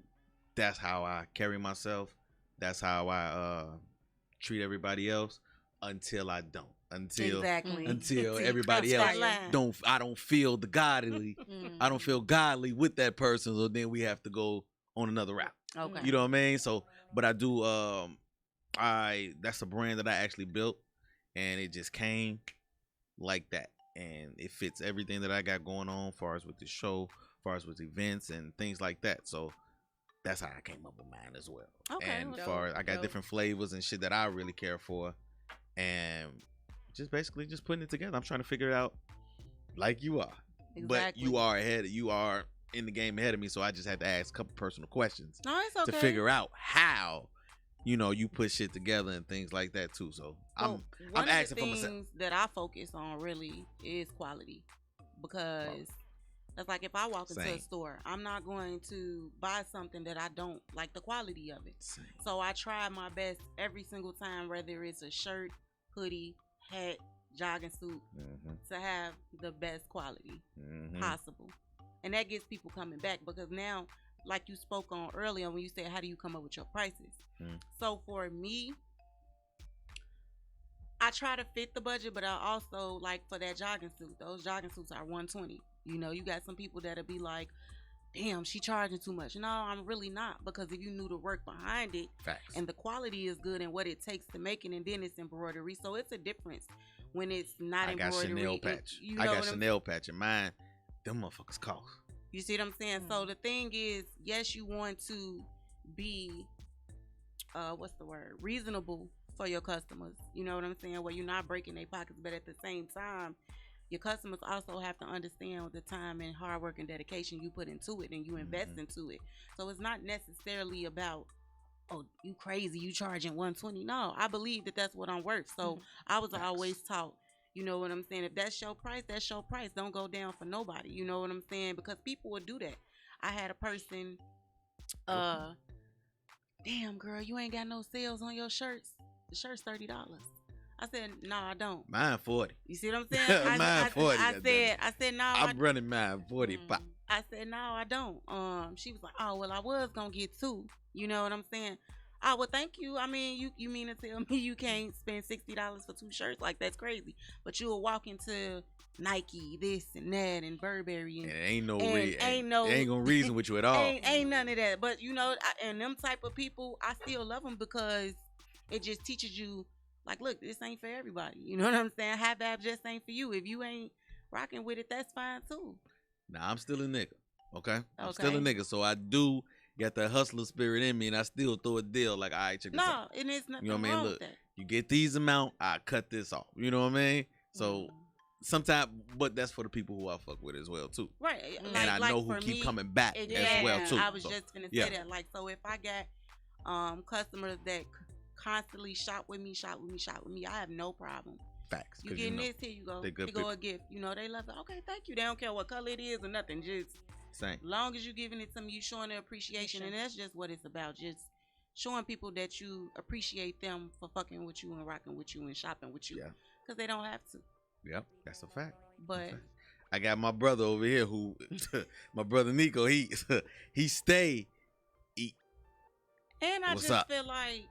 B: that's how I carry myself. That's how I treat everybody else until I don't. Until everybody else don't feel the godly. I don't feel godly with that person. So then we have to go on another route.
E: Okay.
B: You know what I mean? So, but I do. That's a brand that I actually built, and it just came like that, and it fits everything that I got going on, as far as with the show, as far as with events and things like that. So that's how I came up with mine as well.
E: Okay.
B: And as far as I got different flavors and shit that I really care for, and just basically just putting it together. I'm trying to figure it out like you are, but you are in the game ahead of me, so I just had to ask a couple personal questions
E: to
B: figure out how you put shit together and things like that too. So I'm asking for myself.
E: One of the things that I focus on really is quality, because that's like if I walk into a store, I'm not going to buy something that I don't like the quality of it. So I try my best every single time, whether it's a shirt, hoodie, hat, jogging suit, to have the best quality possible. And that gets people coming back, because now, like you spoke on earlier when you said, how do you come up with your prices? So for me, I try to fit the budget, but I also like for that jogging suit. Those jogging suits are $120. You got some people that'll be like, damn, she charging too much. No, I'm really not, because if you knew the work behind it, and the quality is good and what it takes to make it, and then it's embroidery. So it's a difference when it's not embroidery.
B: I got Chanel patch in mine. Them motherfuckers cost.
E: You see what I'm saying? So the thing is, yes, you want to be reasonable for your customers. You know what I'm saying? Where you're not breaking their pockets, but at the same time, your customers also have to understand the time and hard work and dedication you put into it, and you invest into it. So it's not necessarily about, oh, you crazy, you charging $120. No, I believe that that's what I'm worth. So I was always taught, you know what I'm saying? If that's your price, that's your price. Don't go down for nobody. You know what I'm saying? Because people would do that. I had a person, damn girl, you ain't got no sales on your shirts. The shirt's $30. I said, no, I don't.
B: Mine 40.
E: You see what I'm saying?
B: Mine 40.
E: I said, no.
B: I'm running mine 40.
E: I said, no, I don't. She was like, oh, well, I was gonna get two. You know what I'm saying? Oh, well, thank you. I mean, you mean to tell me you can't spend $60 for two shirts? Like, that's crazy. But you'll walk into Nike, this and that, and Burberry, and
B: ain't gonna reason with you at all.
E: Ain't none of that. But and them type of people, I still love them, because it just teaches you, like, look, this ain't for everybody. You know what I'm saying? High vibe just ain't for you. If you ain't rocking with it, that's fine too.
B: Nah, I'm still a nigga. Okay? I'm still a nigga. So I do got that hustler spirit in me, and I still throw a deal like, all right, check this out.
E: No, and it's nothing
B: wrong
E: with
B: Look,
E: that.
B: You get these amount, I cut this off. You know what I mean? So sometimes, but that's for the people who I fuck with as well too.
E: Right.
B: And I know who keep coming back as well too.
E: I was just gonna say that. Like, so if I got customers that constantly shop with me, I have no problem.
B: Facts.
E: You getting this? Here you go. Here go a gift. They love it. Okay, thank you. They don't care what color it is or nothing. Just
B: same.
E: Long as you giving it to me, you showing their appreciation, and that's just what it's about. Just showing people that you appreciate them for fucking with you and rocking with you and shopping with you. Yeah. Because they don't have to.
B: Yep, that's a fact.
E: But
B: I got my brother over here who, my brother Nico, he stay eat.
E: And I
B: What's
E: just
B: up?
E: feel like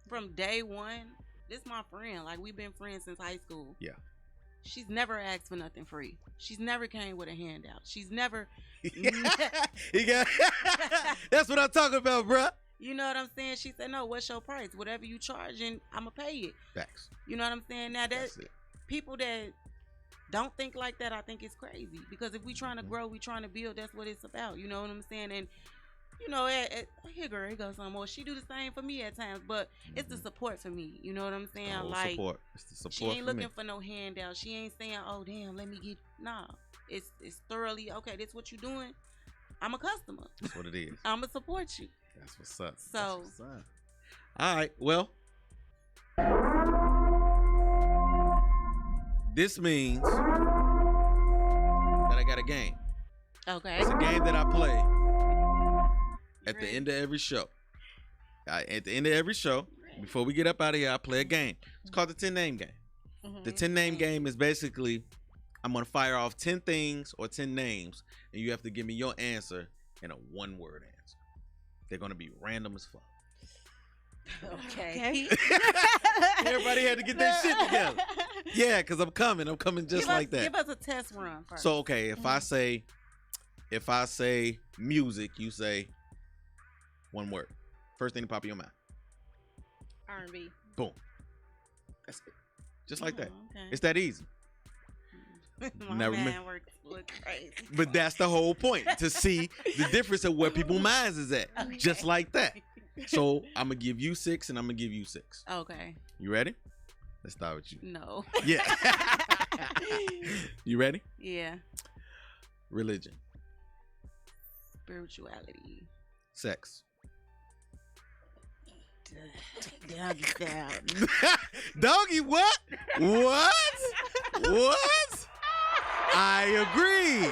E: from day one, this my friend. Like we've been friends since high school.
B: Yeah.
E: She's never asked for nothing free. She's never came with a handout. She's never.
B: He got. That's what I'm talking about, bruh.
E: You know what I'm saying? She said, "No, what's your price? Whatever you charging, I'ma pay it."
B: Facts.
E: You know what I'm saying? Now that
B: That's it.
E: people that don't think like that, I think it's crazy. Because if we trying to grow, we trying to build. That's what it's about. You know what I'm saying? And you know, here goes some more. She do the same for me at times, but it's the support for me. You know what I'm saying?
B: Oh,
E: like
B: support. It's the support.
E: she ain't
B: for
E: looking
B: me.
E: for no handout. She ain't saying, "Oh damn, let me get." Nah, it's thoroughly okay. This what you doing? I'm a customer.
B: That's what it is.
E: I'ma support you.
B: That's what's up.
E: So-
B: That's what's up. All right. Well, this means that I got a game.
E: Okay.
B: It's a game that I play at the
E: Ready?
B: end of every show. At the end of every show, before we get up out of here, I play a game. It's called the 10 name game.
F: Mhm.
B: The 10 name game is basically I'm going to fire off 10 things or 10 names, and you have to give me your answer in a one-word answer. They're going to be random as fuck.
E: Okay.
B: Everybody had to get their shit together. Yeah, because I'm coming just like that.
E: Give us a test run first.
B: So, okay, if I say music, you say one word. First thing to pop in your mind.
F: R&B.
B: Boom. That's it. Just like that.
E: Oh, okay.
B: It's that easy.
E: My
B: never
E: man
B: mind.
E: works look crazy.
B: But that's the whole point, to see the difference of where people's minds is at.
E: Okay.
B: Just like that. So I'm going to give you 6 and I'm going to give you 6.
E: Okay.
B: You ready? Let's start with you.
E: No.
B: Yeah. You ready?
E: Yeah.
B: Religion.
E: Spirituality.
B: Sex.
E: Doggy style.
B: Doggy, what? What? What? I agree.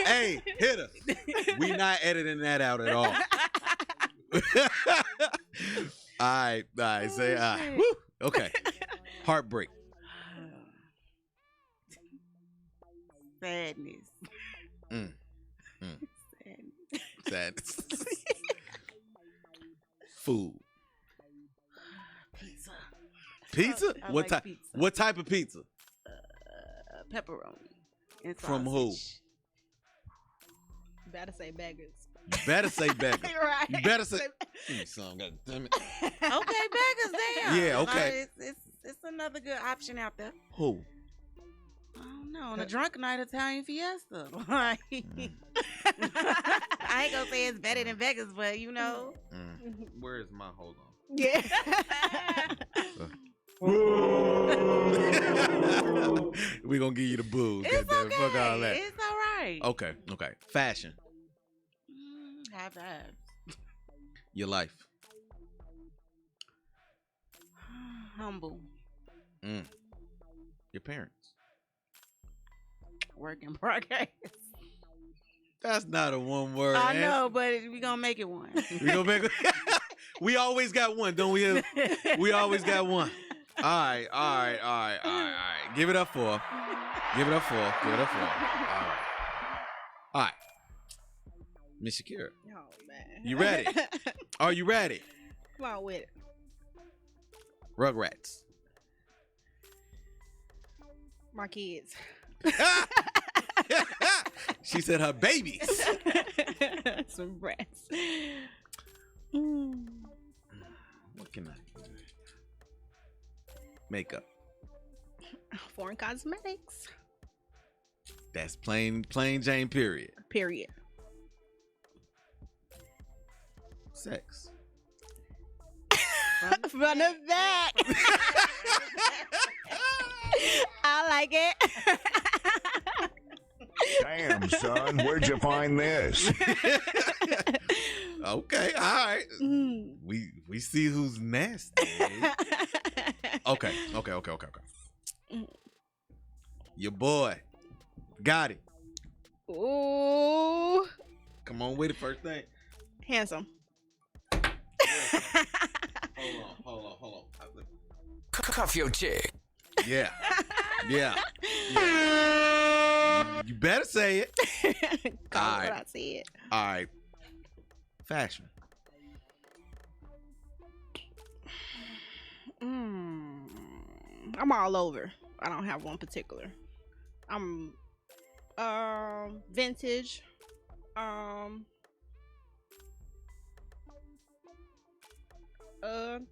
B: Hey, hit us. We not editing that out at all. All right, say all right. Woo. Okay. Heartbreak.
E: Sadness.
B: Mm.
E: Sadness.
B: Sadness. Food.
E: Pizza.
B: Pizza?
E: I
B: What
E: like
B: type?
E: pizza.
B: What type of pizza?
E: Pepperoni. And
B: From who?
E: sausage.
F: You better say beggars.
B: You better say beggars.
F: Right.
B: You better say. Give me some. God damn it.
E: Okay, beggars down.
B: Yeah, okay.
E: It's another good option out there.
B: Who?
E: I don't know. On a drunk night, Italian fiesta. Like,
B: Mm.
E: I ain't gonna say it's better than Vegas, but you know.
B: Where is my hold on?
F: Yeah.
B: We gonna give you the booze.
E: It's
B: Goddamn it.
E: okay.
B: Fuck all that.
E: It's all right.
B: Okay. Fashion.
E: High vibes.
B: Your life.
E: Humble.
B: Your parents.
E: Work in progress.
B: That's not a one word.
E: I know, but we gonna make it one.
B: We gonna make it. We always got one, don't we? We always got one. All right. Give it up for her. Give it up for her. All right. Miss Shekara,
F: Oh man.
B: you ready? Are you ready?
F: Come on with it.
B: Rugrats.
F: My kids.
B: She said her babies.
F: Some brats.
B: What can I do? Makeup.
F: Foreign cosmetics.
B: That's plain Jane, period.
F: Period.
B: Sex.
F: From the back. I like it.
G: Damn, son, where'd you find this?
B: Okay, all right. We see who's nasty. Okay. Your boy, Gotti.
F: Ooh.
B: Come on with it, first thing.
F: Handsome.
B: Hold on.
H: Cuff your chick.
B: Yeah. Yeah. You better say it.
F: Call
B: All
F: it
B: right.
F: what I said.
B: All right. Fashion.
F: I'm all over. I don't have one particular. I'm vintage.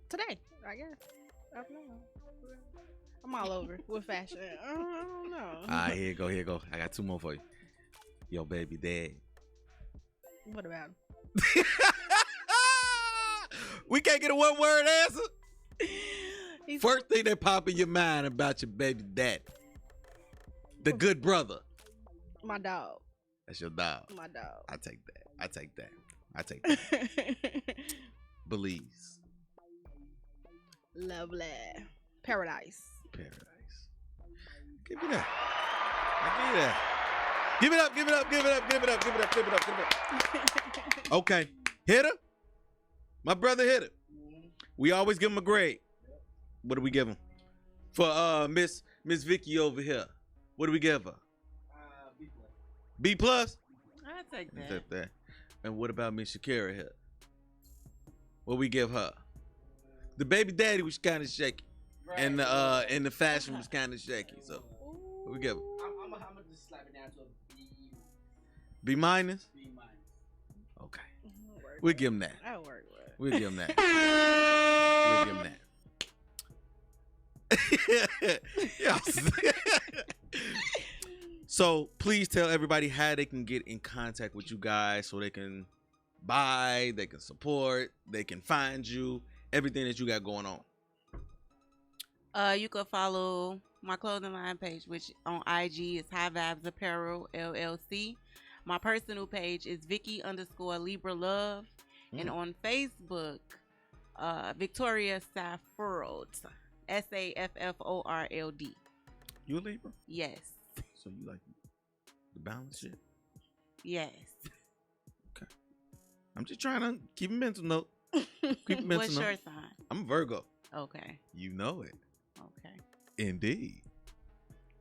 F: Today, I guess. I don't know. I'm all over with fashion. I don't know.
B: All right, here you go. I got two more for you. Yo, baby dad.
F: What about him?
B: We can't get a one-word answer.
F: He's
B: First thing that pop in your mind about your baby dad. The good brother.
F: my dog.
B: That's your dog.
F: My dog.
B: I take that. Belize.
F: Lovely. Paradise.
B: Give me that. Give it up. Okay. Hitter. My brother Hitter. We always give him a grade. What do we give him? For Miss Vicky over here. What do we give her? B plus.
E: I take that.
B: Take that. And what about Miss Shekara here? What we give her? The baby daddy was kind of shaky, and the fashion was kind of shaky. So what we give her?
H: I'm gonna just slap it down to a B.
B: B minus.
H: B minus.
B: Okay. We'll give him that.
F: That'll work.
B: We'll give him that. Yes. So please tell everybody how they can get in contact with you guys so they can buy, they can support, they can find you, everything that you got going on.
E: You could follow my clothing line page, which on IG is High Vibes Apparel LLC. My personal page is Vicky_Libra Love. And on Facebook, Victoria Safforld. SAFFORLD.
B: You a Libra?
E: Yes.
B: So you like the balance shit?
E: Yes.
B: Okay. I'm just trying to keep a mental note. Keep a mental
E: What's
B: note.
E: your sign?
B: I'm a Virgo.
E: Okay.
B: You know it.
E: Okay.
B: Indeed.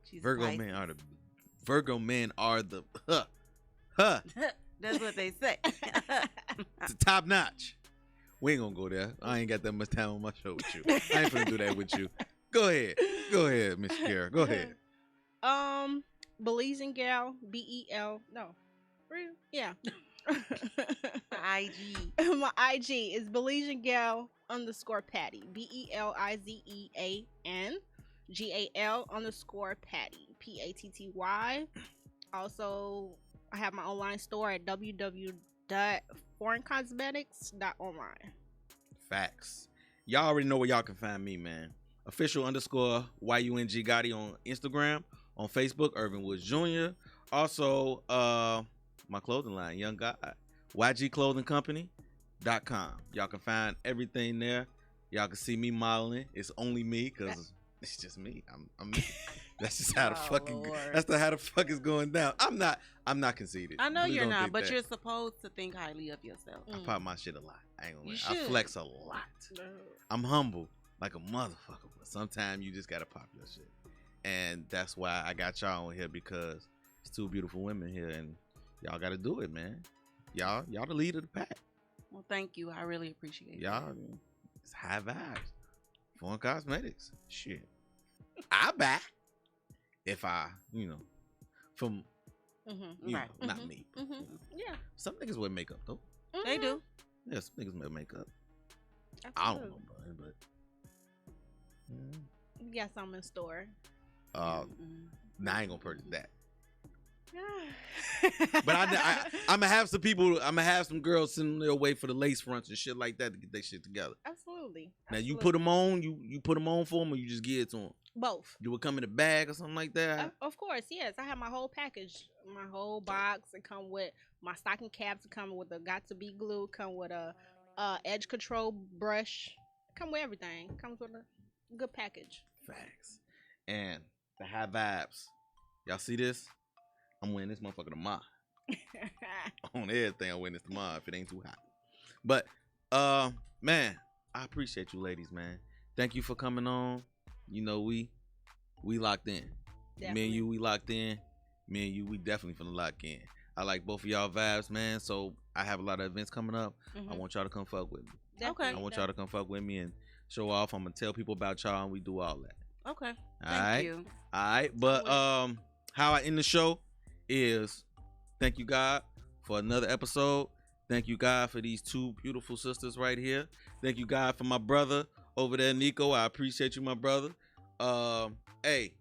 E: She's
B: Virgo
E: Pisces.
B: men are the
E: That's what they say.
B: It's top notch. We ain't gonna go there. I ain't got that much time on my show with you. I ain't gonna do that with you. Go ahead, Miss Shekara. Go ahead.
F: Belizean Gal, BEL. No, real? Yeah.
E: IG.
F: My IG is Belizean Gal _Patty. BELIZEAN_GAL_Patty. PATTY. Also, I have my online store at www.foreigncosmetics.online.
B: Facts. Y'all already know where y'all can find me, man. Official_YUNG Gotti on Instagram, on Facebook, Urban Woods Jr. Also, my clothing line, Young God, YGClothingCompany.com. Y'all can find everything there. Y'all can see me modeling. It's only me because it's just me. I'm me. That's just how the fucking.
E: Lord.
B: That's how the fuck is going down. I'm not conceited.
E: I know
B: Please
E: you're
B: don't
E: not,
B: think
E: but
B: that.
E: you're supposed to think highly of yourself.
B: I pop my shit a lot. I ain't gonna
E: You
B: lie. I
E: should.
B: flex a lot. I'm humble like a motherfucker, but sometimes you just gotta pop your shit. And that's why I got y'all on here, because it's two beautiful women here, and y'all gotta do it, man. Y'all the lead of the pack.
E: Well, thank you. I really appreciate it.
B: Y'all, it's high vibes. Foreign cosmetics. Shit. I buy if I, from
E: Right.
B: not me.
F: Yeah.
B: Some niggas wear makeup though.
E: They do.
B: Yeah, some niggas wear makeup. I
F: Absolutely.
B: don't know, but
F: We got some in store.
B: nah, I ain't gonna purchase that.
F: but
B: But I'm gonna have some people. I'm gonna have some girls sitting there wait for the lace fronts and shit like that to get their shit together.
F: Absolutely.
B: Now you put them on. You put them on for them, or you just give it to them.
F: Both.
B: Do it come in a bag or something like that?
F: Of course, yes. I have my whole package, my whole box. It come with my stocking caps. It come with a got to be glue. Come with a edge control brush. Come with everything. Comes with a good package.
B: Facts. And the high vibes. Y'all see this? I'm wearing this motherfucker tomorrow. On everything, I'm wearing this tomorrow if it ain't too hot. But man, I appreciate you ladies, man. Thank you for coming on. You know we locked in. Me and you, we locked in. Me and you, we definitely finna lock in. I like both of y'all vibes, man. So I have a lot of events coming up. I want y'all to come fuck with me.
E: Okay.
B: I want y'all to come fuck with me and show off. I'm gonna tell people about y'all, and we do all that.
E: Okay.
B: All
E: Thank
B: right.
E: you.
B: All right. But how I end the show is thank you, God, for another episode. Thank you, God, for these two beautiful sisters right here. Thank you, God, for my brother over there, Nico. I appreciate you, my brother. Hey,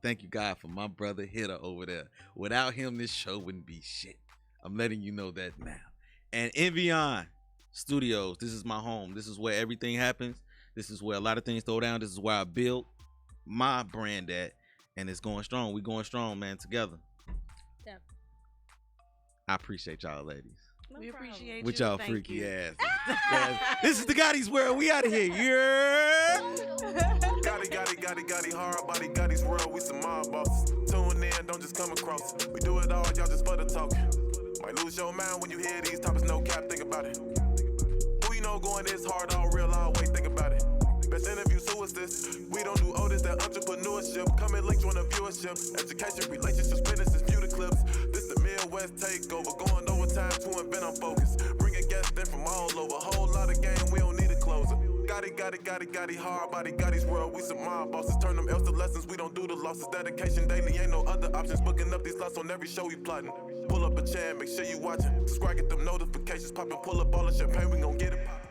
B: thank you, God, for my brother Hitter over there. Without him, this show wouldn't be shit. I'm letting you know that now. And Envion Studios, this is my home. This is where everything happens. This is where a lot of things throw down. This is where I built my brand at, and it's going strong. We going strong, man, together.
F: Yep.
B: I appreciate y'all, ladies.
E: We appreciate
B: With
E: you.
B: y'all
E: Thank
B: freaky
E: you.
B: ass. This is the Gotti's world. We out of here. Yeah.
A: Gotti, hard body, Gotti's world, we some mob bosses. Tune in, don't just come across. We do it all, y'all just for the talk. Might lose your mind when you hear these topics, no cap, think about it. Who you know going this hard, all real, all way, think about it. Best interviews, who is this? We don't do Otis, that entrepreneurship. Come and link, join the viewership. Education, relationships, businesses, view the clips. This the Midwest takeover, going overtime to invent on focus. Bringing guests in from all over, whole lot of game, we don't need a closer. Gotti, hard body, Gotti's world, we some mob bosses. Turn them L's to lessons, we don't do the losses. Dedication daily, ain't no other options. Booking up these slots on every show we plotting. Pull up a chair, make sure you watching. Subscribe, get them notifications popping. Pull up all the champagne, we gon' get it poppin'.